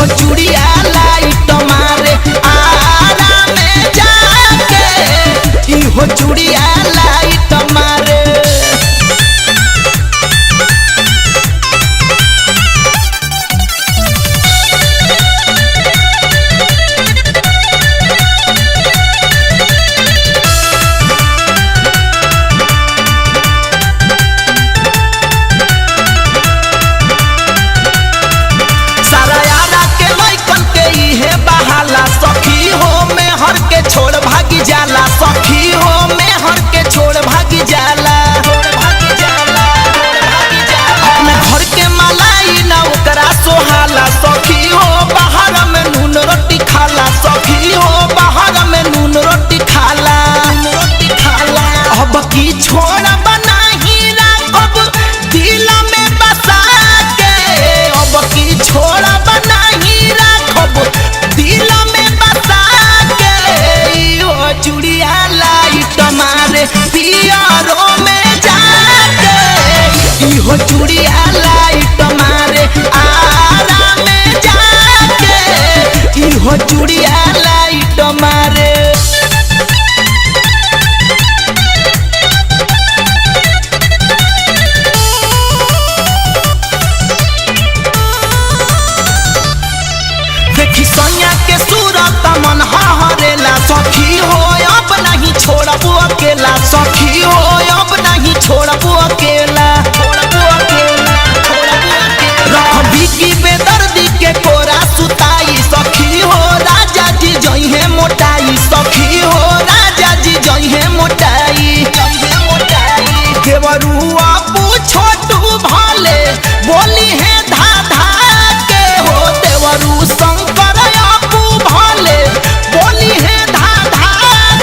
इहो चूड़िया लाइट मारे आरा में जाके इहो चूड़िया लाइट मारे। सखी हो में हर के छोड़ भागी जाला सखी हो में हर के छोड़ भागी जाला अपने घर के मलाई ना ओकरा सोहाला सखी हो बाहर में नून रोटी खाला सखी हो बाहर में नून रोटी खाला अब की छोड़ बनाही राखब दिल में बसा के अब की छोड़ बनाही राखब दिल में बसा के इहो चूड़िया लाइट मारे पियरो में जाके इहो चूड़िया लाइट मारे आरा में जाके इहो चूड़िया लाइट मारे। देखी सैया के सूरत मन हरेला सखी हो अब नहीं छोड़बो अकेला सखी हो अब नहीं छोड़बो अकेला रखबी की बेदर्दी के कोरा सुताई सखी हो राजा जी जइहे मोटाई सखी हो राजा जी जइहे मोटाई देवरुआ पूछो तू भले बोली है धा धा के हो देवरू शंकर आपू भले बोली है धा धा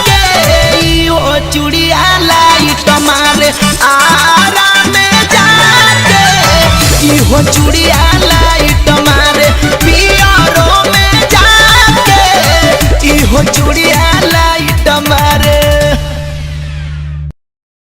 के इहो चूड़िया लाइट मारे आरा में जाके इहो चूड़िया